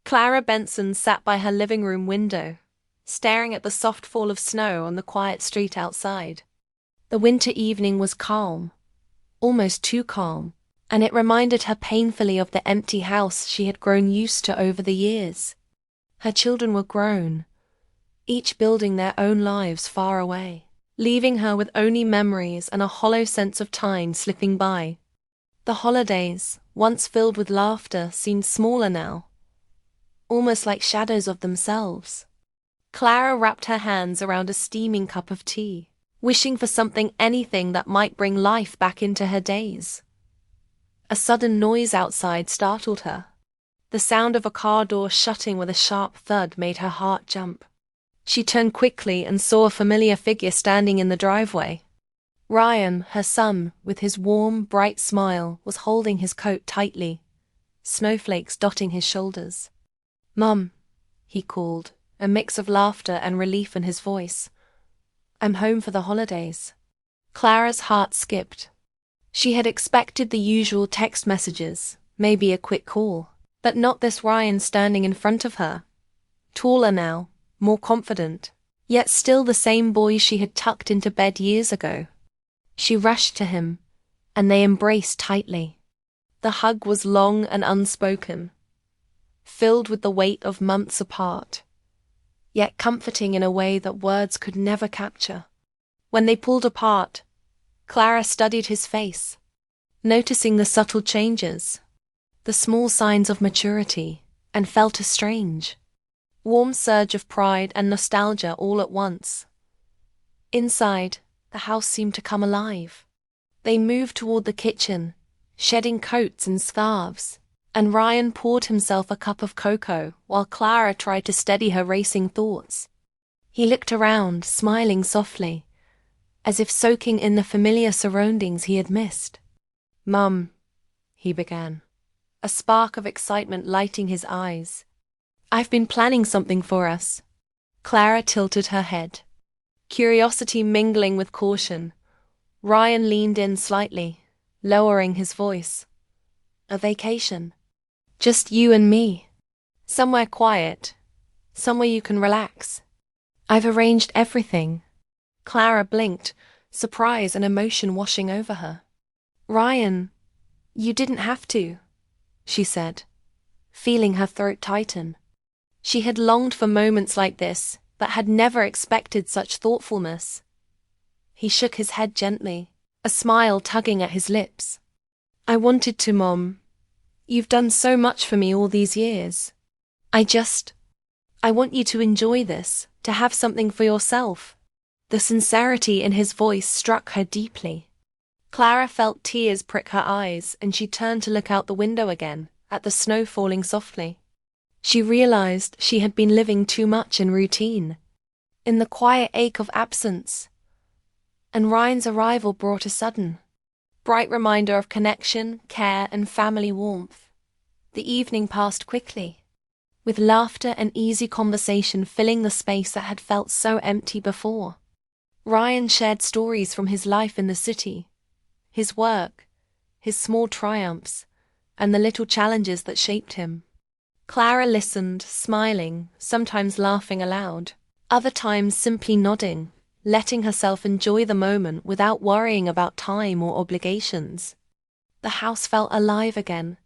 Clara Benson sat by her living room window, staring at the soft fall of snow on the quiet street outside. The winter evening was calm, almost too calm, and it reminded her painfully of the empty house she had grown used to over the years. Her children were grown, each building their own lives far away, leaving her with only memories and a hollow sense of time slipping by. The holidays, once filled with laughter, seemed smaller now, almost like shadows of themselves. Clara wrapped her hands around a steaming cup of tea, wishing for anything that might bring life back into her days. A sudden noise outside startled her. The sound of a car door shutting with a sharp thud made her heart jump. She turned quickly and saw a familiar figure standing in the driveway. Ryan, her son, with his warm, bright smile, was holding his coat tightly, snowflakes dotting his shoulders. "Mum," he called, a mix of laughter and relief in his voice. "I'm home for the holidays." Clara's heart skipped. She had expected the usual text messages, maybe a quick call, but not this Ryan standing in front of her. Taller now, more confident, yet still the same boy she had tucked into bed years ago. She rushed to him, and they embraced tightly. The hug was long and unspoken, filled with the weight of months apart, yet comforting in a way that words could never capture. When they pulled apart, Clara studied his face, noticing the subtle changes, the small signs of maturity, and felt a strange, warm surge of pride and nostalgia all at once. Inside, the house seemed to come alive. They moved toward the kitchen, shedding coats and scarves, and Ryan poured himself a cup of cocoa while Clara tried to steady her racing thoughts. He looked around, smiling softly, as if soaking in the familiar surroundings he had missed. "Mum," he began, a spark of excitement lighting his eyes. "I've been planning something for us." Clara tilted her head, curiosity mingling with caution. Ryan leaned in slightly, lowering his voice. "A vacation. Just you and me. Somewhere quiet. Somewhere you can relax. I've arranged everything." Clara blinked, surprise and emotion washing over her. "Ryan, you didn't have to," she said, feeling her throat tighten. She had longed for moments like this, but had never expected such thoughtfulness. He shook his head gently, a smile tugging at his lips. "I wanted to, Mom. You've done so much for me all these years. I want you to enjoy this, to have something for yourself." The sincerity in his voice struck her deeply. Clara felt tears prick her eyes, and she turned to look out the window again, at the snow falling softly. She realized she had been living too much in routine, in the quiet ache of absence. And Ryan's arrival brought a sudden, bright reminder of connection, care, and family warmth. The evening passed quickly, with laughter and easy conversation filling the space that had felt so empty before. Ryan shared stories from his life in the city, his work, his small triumphs, and the little challenges that shaped him. Clara listened, smiling, sometimes laughing aloud, other times simply nodding, letting herself enjoy the moment without worrying about time or obligations. The house felt alive again,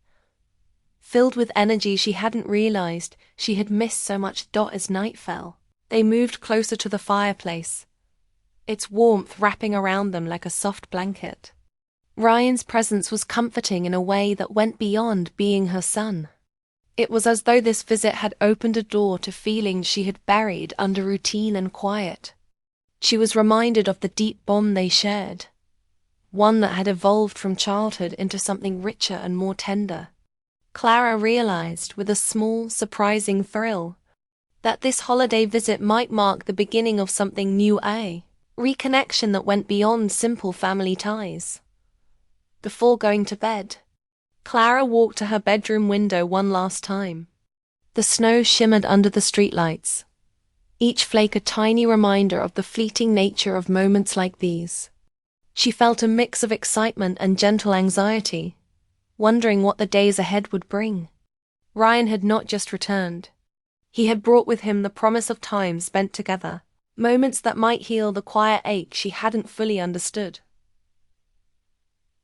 filled with energy she hadn't realized she had missed so much as night fell. They moved closer to the fireplace, its warmth wrapping around them like a soft blanket. Ryan's presence was comforting in a way that went beyond being her son. It was as though this visit had opened a door to feelings she had buried under routine and quiet. She was reminded of the deep bond they shared, one that had evolved from childhood into something richer and more tender. Clara realized, with a small, surprising thrill, that this holiday visit might mark the beginning of something new, a reconnection that went beyond simple family ties. Before going to bed, Clara walked to her bedroom window one last time. The snow shimmered under the streetlights, each flake a tiny reminder of the fleeting nature of moments like these. She felt a mix of excitement and gentle anxiety, wondering what the days ahead would bring. Ryan had not just returned. He had brought with him the promise of time spent together, moments that might heal the quiet ache she hadn't fully understood.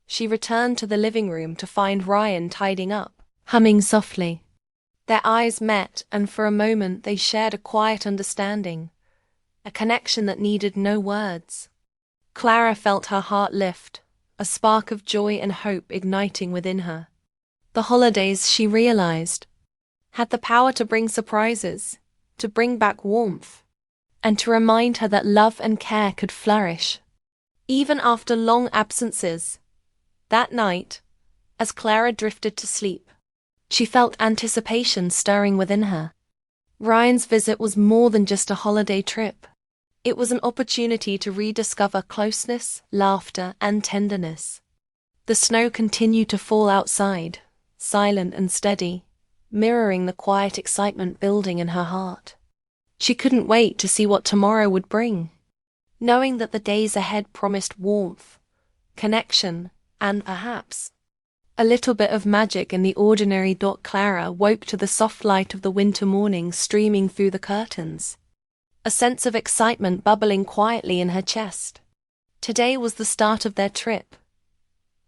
She returned to the living room to find Ryan tidying up, humming softly. Their eyes met, and for a moment they shared a quiet understanding, a connection that needed no words. Clara felt her heart lift, a spark of joy and hope igniting within her. The holidays, she realized, had the power to bring surprises, to bring back warmth, and to remind her that love and care could flourish, even after long absences. That night, as Clara drifted to sleep, she felt anticipation stirring within her. Ryan's visit was more than just a holiday trip. It was an opportunity to rediscover closeness, laughter, and tenderness. The snow continued to fall outside, silent and steady, mirroring the quiet excitement building in her heart. She couldn't wait to see what tomorrow would bring, knowing that the days ahead promised warmth, connection, and perhaps a little bit of magic in the ordinary. Clara woke to the soft light of the winter morning streaming through the curtains, a sense of excitement bubbling quietly in her chest. Today was the start of their trip,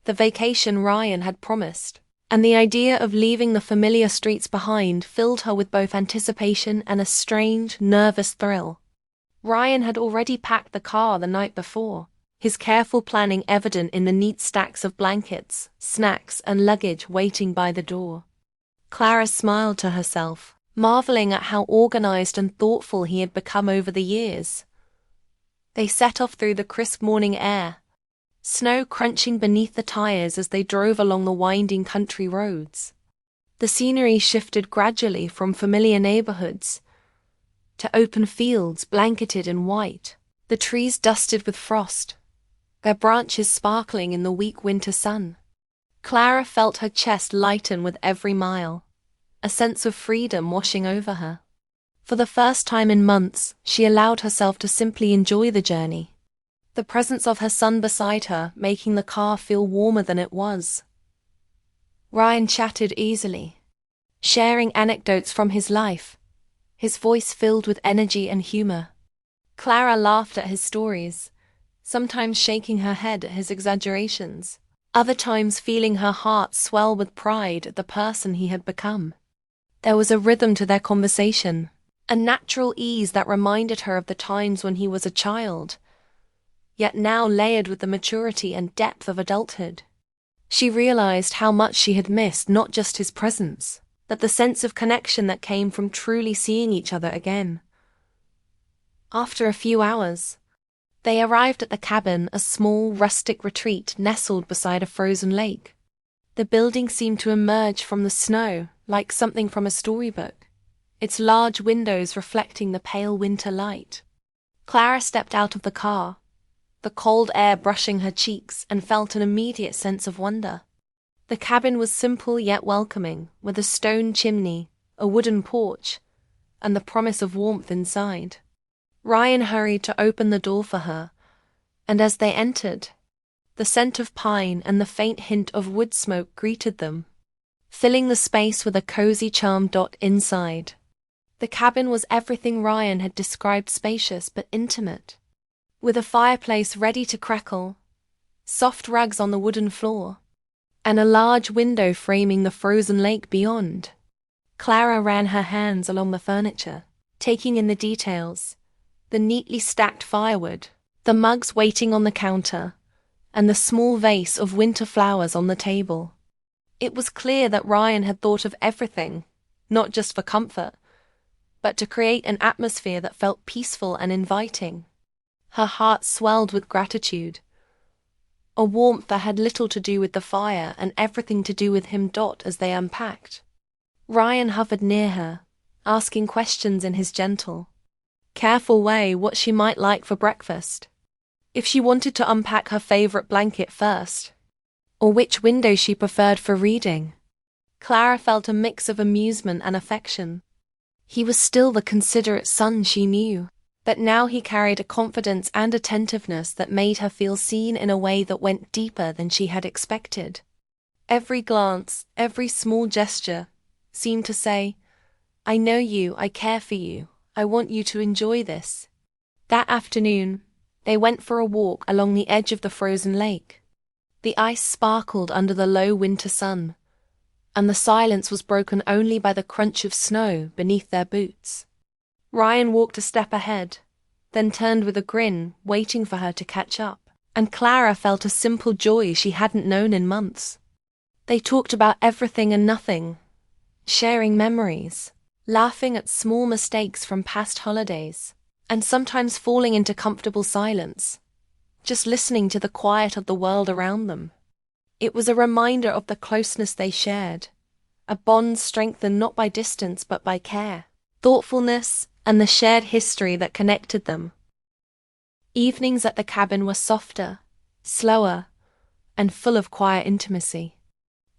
the vacation Ryan had promised, and the idea of leaving the familiar streets behind filled her with both anticipation and a strange, nervous thrill. Ryan had already packed the car the night before, his careful planning evident in the neat stacks of blankets, snacks, and luggage waiting by the door. Clara smiled to herself, marveling at how organized and thoughtful he had become over the years. They set off through the crisp morning air, snow crunching beneath the tires as they drove along the winding country roads. The scenery shifted gradually from familiar neighborhoods to open fields blanketed in white, the trees dusted with frost, their branches sparkling in the weak winter sun. Clara felt her chest lighten with every mile, a sense of freedom washing over her. For the first time in months, she allowed herself to simply enjoy the journey, the presence of her son beside her making the car feel warmer than it was. Ryan chatted easily, sharing anecdotes from his life, his voice filled with energy and humor. Clara laughed at his stories, sometimes shaking her head at his exaggerations, other times feeling her heart swell with pride at the person he had become. There was a rhythm to their conversation, a natural ease that reminded her of the times when he was a child, yet now layered with the maturity and depth of adulthood. She realized how much she had missed not just his presence, but the sense of connection that came from truly seeing each other again. After a few hours, they arrived at the cabin, a small, rustic retreat nestled beside a frozen lake. The building seemed to emerge from the snow, like something from a storybook, its large windows reflecting the pale winter light. Clara stepped out of the car, the cold air brushing her cheeks, and felt an immediate sense of wonder. The cabin was simple yet welcoming, with a stone chimney, a wooden porch, and the promise of warmth inside. Ryan hurried to open the door for her, and as they entered, the scent of pine and the faint hint of wood smoke greeted them, filling the space with a cozy charm. Inside, the cabin was everything Ryan had described: spacious but intimate, with a fireplace ready to crackle, soft rugs on the wooden floor, and a large window framing the frozen lake beyond. Clara ran her hands along the furniture, taking in the details: the neatly stacked firewood, the mugs waiting on the counter, and the small vase of winter flowers on the table. It was clear that Ryan had thought of everything, not just for comfort, but to create an atmosphere that felt peaceful and inviting. Her heart swelled with gratitude, a warmth that had little to do with the fire and everything to do with him. As they unpacked, Ryan hovered near her, asking questions in his gentle, careful way: what she might like for breakfast, if she wanted to unpack her favorite blanket first, or which window she preferred for reading. Clara felt a mix of amusement and affection. He was still the considerate son she knew, but now he carried a confidence and attentiveness that made her feel seen in a way that went deeper than she had expected. Every glance, every small gesture, seemed to say, "I know you, I care for you, I want you to enjoy this." That afternoon, they went for a walk along the edge of the frozen lake. The ice sparkled under the low winter sun, and the silence was broken only by the crunch of snow beneath their boots. Ryan walked a step ahead, then turned with a grin, waiting for her to catch up, and Clara felt a simple joy she hadn't known in months. They talked about everything and nothing, sharing memories, laughing at small mistakes from past holidays, and sometimes falling into comfortable silence, just listening to the quiet of the world around them. It was a reminder of the closeness they shared, a bond strengthened not by distance but by care, thoughtfulness, and the shared history that connected them. Evenings at the cabin were softer, slower, and full of quiet intimacy.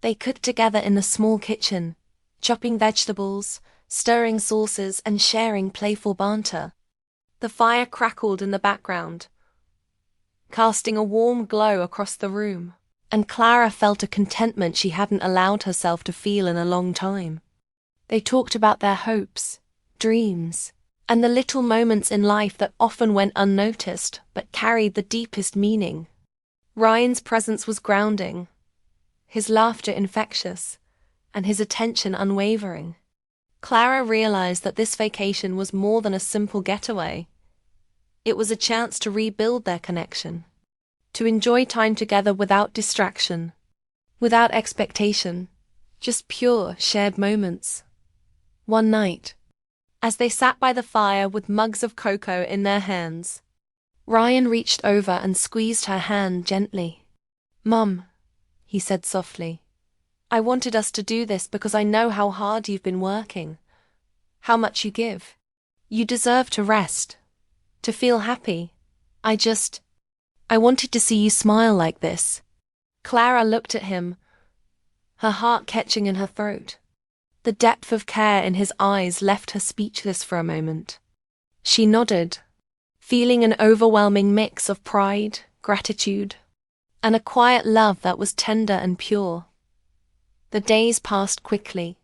They cooked together in the small kitchen, chopping vegetables, stirring sauces, and sharing playful banter. The fire crackled in the background, casting a warm glow across the room, and Clara felt a contentment she hadn't allowed herself to feel in a long time. They talked about their hopes, dreams, and the little moments in life that often went unnoticed but carried the deepest meaning. Ryan's presence was grounding, his laughter infectious, and his attention unwavering. Clara realized that this vacation was more than a simple getaway. It was a chance to rebuild their connection, to enjoy time together without distraction, without expectation, just pure, shared moments. One night, as they sat by the fire with mugs of cocoa in their hands, Ryan reached over and squeezed her hand gently. "Mum," he said softly, "I wanted us to do this because I know how hard you've been working, how much you give. You deserve to rest, to feel happy. I wanted to see you smile like this." Clara looked at him, her heart catching in her throat. The depth of care in his eyes left her speechless for a moment. She nodded, feeling an overwhelming mix of pride, gratitude, and a quiet love that was tender and pure. The days passed quickly,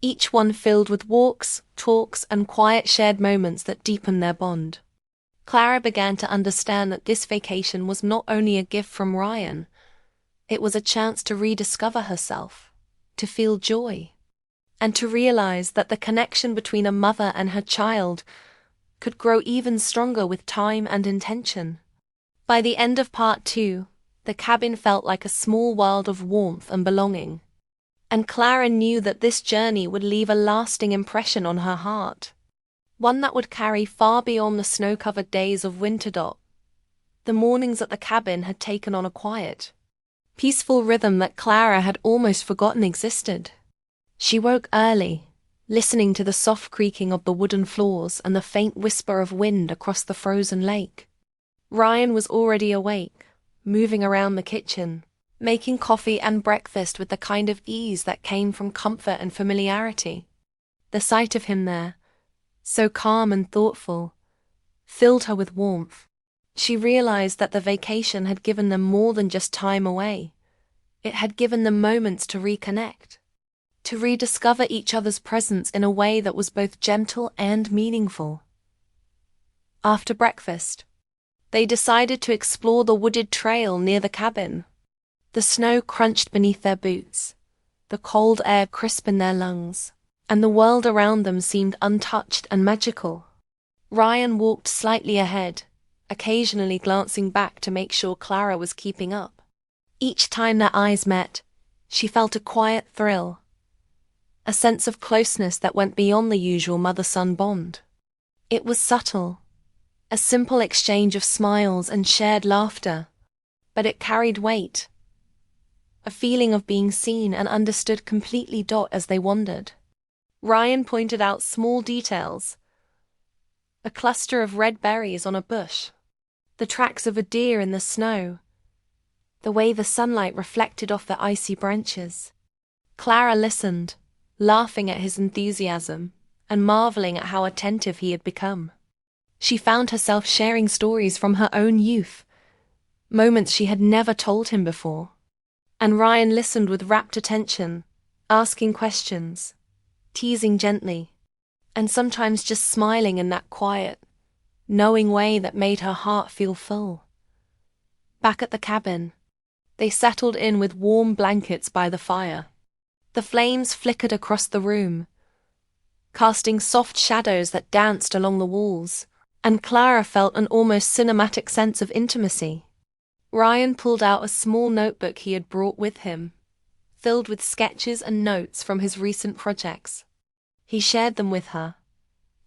each one filled with walks, talks, and quiet shared moments that deepened their bond. Clara began to understand that this vacation was not only a gift from Ryan, it was a chance to rediscover herself, to feel joy, and to realize that the connection between a mother and her child could grow even stronger with time and intention. By the end of part 2, the cabin felt like a small world of warmth and belonging, and Clara knew that this journey would leave a lasting impression on her heart, one that would carry far beyond the snow-covered days of winter. The mornings at the cabin had taken on a quiet, peaceful rhythm that Clara had almost forgotten existed. She woke early, listening to the soft creaking of the wooden floors and the faint whisper of wind across the frozen lake. Ryan was already awake, moving around the kitchen, making coffee and breakfast with the kind of ease that came from comfort and familiarity. The sight of him there, so calm and thoughtful, filled her with warmth. She realized that the vacation had given them more than just time away. It had given them moments to reconnect, to rediscover each other's presence in a way that was both gentle and meaningful. After breakfast, they decided to explore the wooded trail near the cabin. The snow crunched beneath their boots, the cold air crisp in their lungs, and the world around them seemed untouched and magical. Ryan walked slightly ahead, occasionally glancing back to make sure Clara was keeping up. Each time their eyes met, she felt a quiet thrill, a sense of closeness that went beyond the usual mother-son bond. It was subtle, a simple exchange of smiles and shared laughter, but it carried weight, a feeling of being seen and understood completely. As they wandered, Ryan pointed out small details: a cluster of red berries on a bush, the tracks of a deer in the snow, the way the sunlight reflected off the icy branches. Clara listened, laughing at his enthusiasm and marveling at how attentive he had become. She found herself sharing stories from her own youth, moments she had never told him before. And Ryan listened with rapt attention, asking questions, teasing gently, and sometimes just smiling in that quiet, knowing way that made her heart feel full. Back at the cabin, they settled in with warm blankets by the fire. The flames flickered across the room, casting soft shadows that danced along the walls, and Clara felt an almost cinematic sense of intimacy. Ryan pulled out a small notebook he had brought with him, filled with sketches and notes from his recent projects. He shared them with her,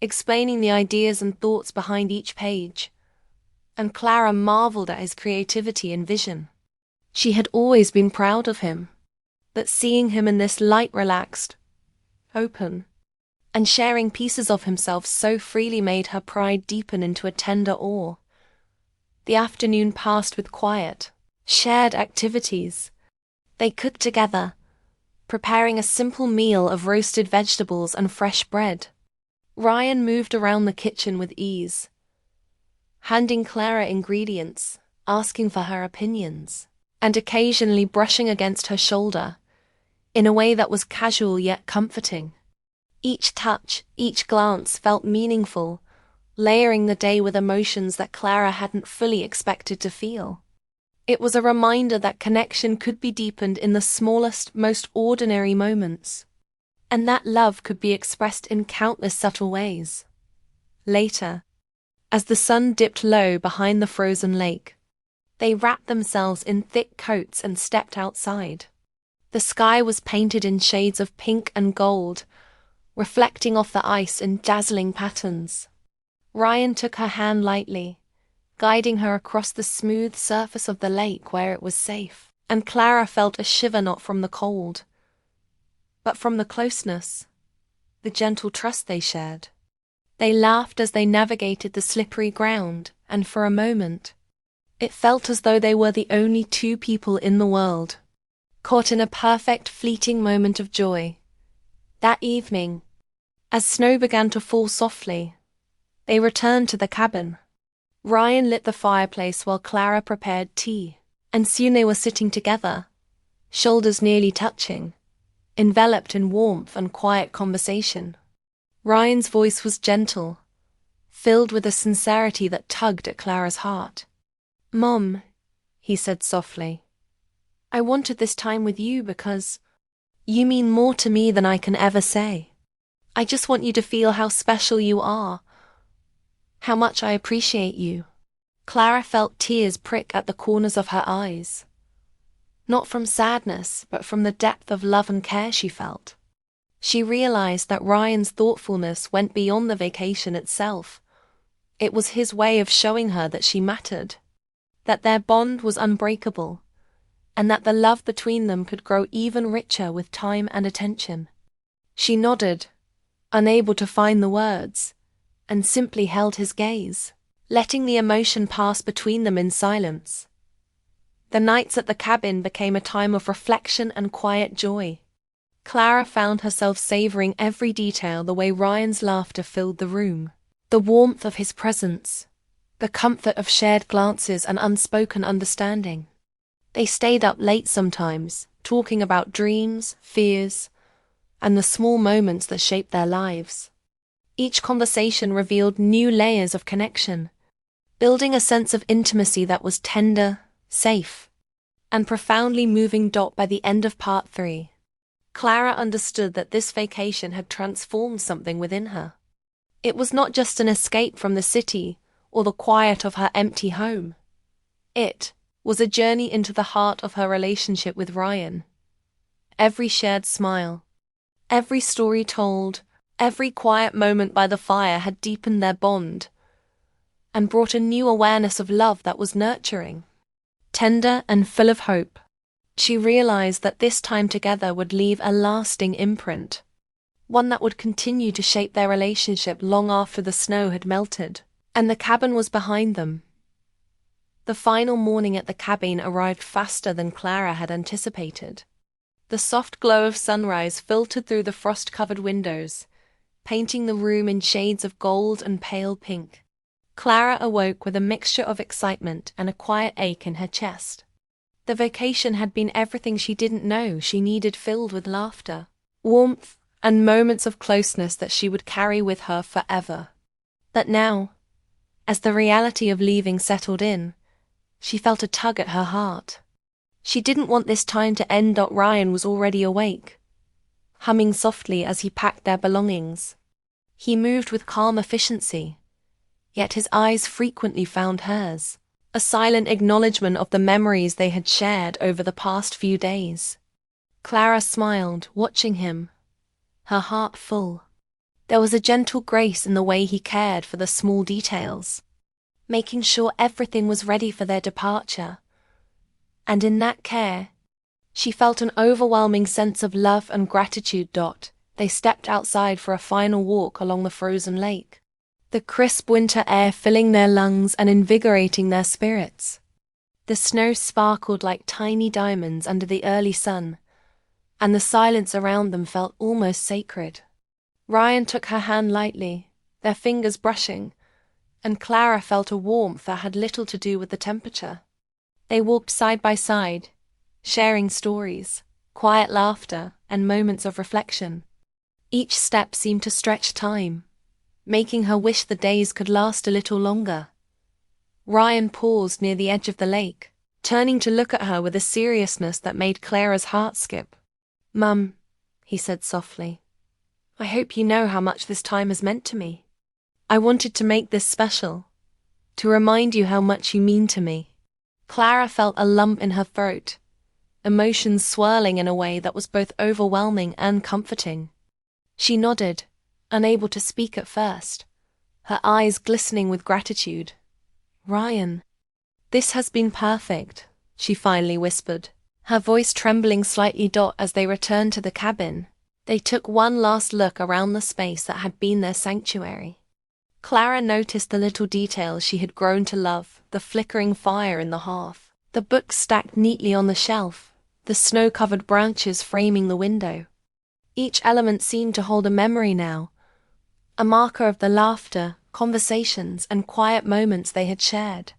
explaining the ideas and thoughts behind each page, and Clara marveled at his creativity and vision. She had always been proud of him, but seeing him in this light, relaxed, open, and sharing pieces of himself so freely made her pride deepen into a tender awe. The afternoon passed with quiet, shared activities. They cooked together, preparing a simple meal of roasted vegetables and fresh bread. Ryan moved around the kitchen with ease, handing Clara ingredients, asking for her opinions, and occasionally brushing against her shoulder, in a way that was casual yet comforting. Each touch, each glance felt meaningful, layering the day with emotions that Clara hadn't fully expected to feel. It was a reminder that connection could be deepened in the smallest, most ordinary moments, and that love could be expressed in countless subtle ways. Later, as the sun dipped low behind the frozen lake, they wrapped themselves in thick coats and stepped outside. The sky was painted in shades of pink and gold, reflecting off the ice in dazzling patterns. Ryan took her hand lightly, guiding her across the smooth surface of the lake where it was safe, and Clara felt a shiver not from the cold, but from the closeness, the gentle trust they shared. They laughed as they navigated the slippery ground, and for a moment, it felt as though they were the only two people in the world, caught in a perfect fleeting moment of joy. That evening, as snow began to fall softly, they returned to the cabin. Ryan lit the fireplace while Clara prepared tea, and soon they were sitting together, shoulders nearly touching, enveloped in warmth and quiet conversation. Ryan's voice was gentle, filled with a sincerity that tugged at Clara's heart. "Mom," he said softly, "I wanted this time with you because you mean more to me than I can ever say. I just want you to feel how special you are, how much I appreciate you." Clara felt tears prick at the corners of her eyes, not from sadness, but from the depth of love and care she felt. She realized that Ryan's thoughtfulness went beyond the vacation itself. It was his way of showing her that she mattered, that their bond was unbreakable, and that the love between them could grow even richer with time and attention. She nodded, unable to find the words, and simply held his gaze, letting the emotion pass between them in silence. The nights at the cabin became a time of reflection and quiet joy. Clara found herself savoring every detail, the way Ryan's laughter filled the room, the warmth of his presence, the comfort of shared glances and unspoken understanding. They stayed up late sometimes, talking about dreams, fears, and the small moments that shaped their lives. Each conversation revealed new layers of connection, building a sense of intimacy that was tender, safe, and profoundly moving. By the end of part 3, Clara understood that this vacation had transformed something within her. It was not just an escape from the city or the quiet of her empty home. It was a journey into the heart of her relationship with Ryan. Every shared smile, every story told, every quiet moment by the fire had deepened their bond and brought a new awareness of love that was nurturing, tender and full of hope. She realized that this time together would leave a lasting imprint, one that would continue to shape their relationship long after the snow had melted and the cabin was behind them. The final morning at the cabin arrived faster than Clara had anticipated. The soft glow of sunrise filtered through the frost-covered windows, painting the room in shades of gold and pale pink. Clara awoke with a mixture of excitement and a quiet ache in her chest. The vacation had been everything she didn't know she needed, filled with laughter, warmth, and moments of closeness that she would carry with her forever. But now, as the reality of leaving settled in, she felt a tug at her heart. She didn't want this time to end. Ryan was already awake, humming softly as he packed their belongings. He moved with calm efficiency, yet his eyes frequently found hers, a silent acknowledgement of the memories they had shared over the past few days. Clara smiled, watching him, her heart full. There was a gentle grace in the way he cared for the small details, making sure everything was ready for their departure. And in that care, she felt an overwhelming sense of love and gratitude. They stepped outside for a final walk along the frozen lake, the crisp winter air filling their lungs and invigorating their spirits. The snow sparkled like tiny diamonds under the early sun, and the silence around them felt almost sacred. Ryan took her hand lightly, their fingers brushing, and Clara felt a warmth that had little to do with the temperature. They walked side by side, sharing stories, quiet laughter, and moments of reflection. Each step seemed to stretch time, making her wish the days could last a little longer. Ryan paused near the edge of the lake, turning to look at her with a seriousness that made Clara's heart skip. "Mum," he said softly, "I hope you know how much this time has meant to me. I wanted to make this special, to remind you how much you mean to me." Clara felt a lump in her throat, emotions swirling in a way that was both overwhelming and comforting. She nodded, unable to speak at first, her eyes glistening with gratitude. "Ryan, this has been perfect," she finally whispered, her voice trembling slightly. As they returned to the cabin, they took one last look around the space that had been their sanctuary. Clara noticed the little details she had grown to love, the flickering fire in the hearth, the books stacked neatly on the shelf, the snow-covered branches framing the window. Each element seemed to hold a memory now, a marker of the laughter, conversations, and quiet moments they had shared.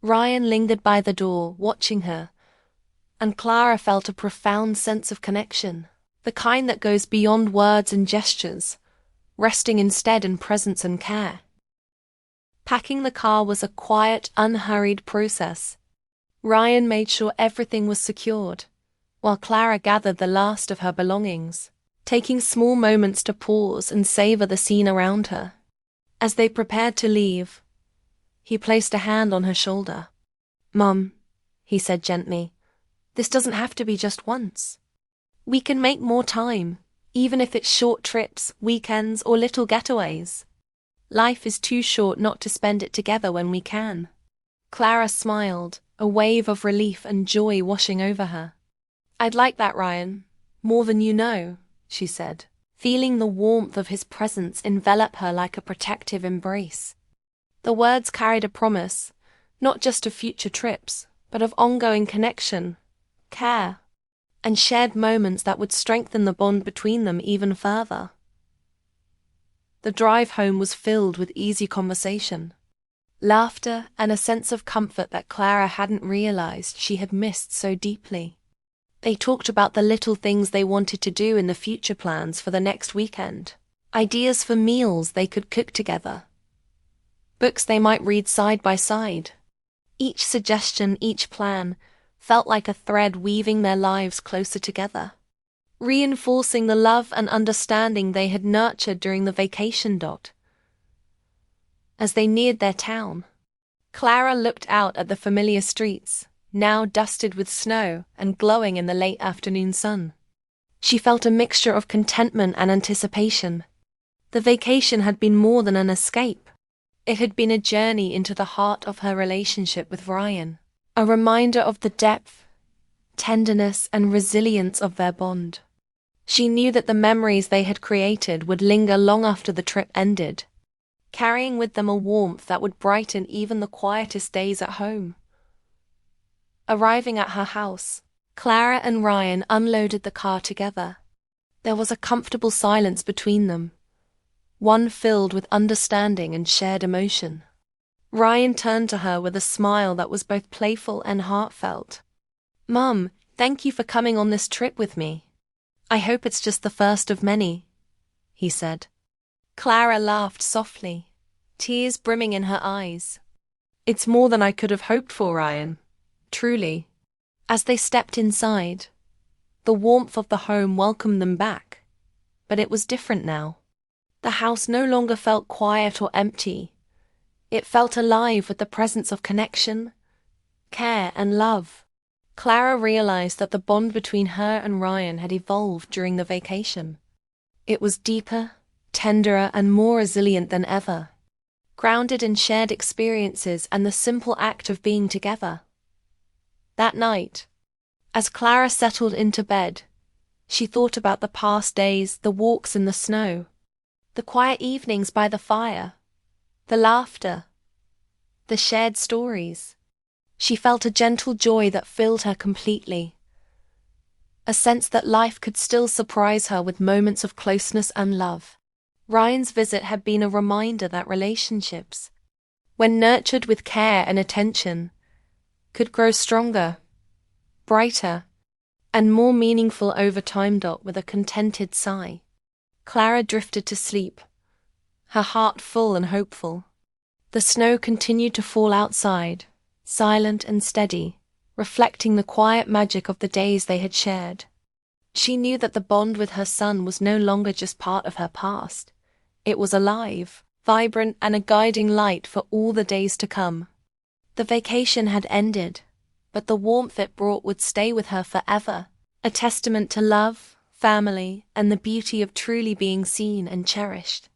Ryan lingered by the door, watching her, and Clara felt a profound sense of connection, the kind that goes beyond words and gestures, resting instead in presence and care. Packing the car was a quiet, unhurried process. Ryan made sure everything was secured, while Clara gathered the last of her belongings, taking small moments to pause and savor the scene around her. As they prepared to leave, he placed a hand on her shoulder. "Mum," he said gently, "this doesn't have to be just once. We can make more time, even if it's short trips, weekends, or little getaways. Life is too short not to spend it together when we can." Clara smiled, a wave of relief and joy washing over her. "I'd like that, Ryan, more than you know," she said, feeling the warmth of his presence envelop her like a protective embrace. The words carried a promise, not just of future trips, but of ongoing connection, care, and shared moments that would strengthen the bond between them even further. The drive home was filled with easy conversation, laughter, and a sense of comfort that Clara hadn't realized she had missed so deeply. They talked about the little things they wanted to do in the future, plans for the next weekend, ideas for meals they could cook together, books they might read side by side. Each suggestion, each plan, felt like a thread weaving their lives closer together, reinforcing the love and understanding they had nurtured during the vacation. As they neared their town, Clara looked out at the familiar streets, now dusted with snow and glowing in the late afternoon sun. She felt a mixture of contentment and anticipation. The vacation had been more than an escape. It had been a journey into the heart of her relationship with Ryan, a reminder of the depth, tenderness, and resilience of their bond. She knew that the memories they had created would linger long after the trip ended, carrying with them a warmth that would brighten even the quietest days at home. Arriving at her house, Clara and Ryan unloaded the car together. There was a comfortable silence between them, one filled with understanding and shared emotion. Ryan turned to her with a smile that was both playful and heartfelt. "Mum, thank you for coming on this trip with me. I hope it's just the first of many," he said. Clara laughed softly, tears brimming in her eyes. It's more than I could have hoped for, Ryan. Truly. As they stepped inside, the warmth of the home welcomed them back. But it was different now. The house no longer felt quiet or empty. It felt alive with the presence of connection, care, and love. Clara realized that the bond between her and Ryan had evolved during the vacation. It was deeper, tenderer, and more resilient than ever, grounded in shared experiences and the simple act of being together. That night, as Clara settled into bed, she thought about the past days, the walks in the snow, the quiet evenings by the fire, the laughter, the shared stories. She felt a gentle joy that filled her completely, a sense that life could still surprise her with moments of closeness and love. Ryan's visit had been a reminder that relationships, when nurtured with care and attention, could grow stronger, brighter, and more meaningful over time. With a contented sigh, Clara drifted to sleep, her heart full and hopeful. The snow continued to fall outside, silent and steady, reflecting the quiet magic of the days they had shared. She knew that the bond with her son was no longer just part of her past. It was alive, vibrant, and a guiding light for all the days to come. The vacation had ended, but the warmth it brought would stay with her forever, a testament to love, family, and the beauty of truly being seen and cherished.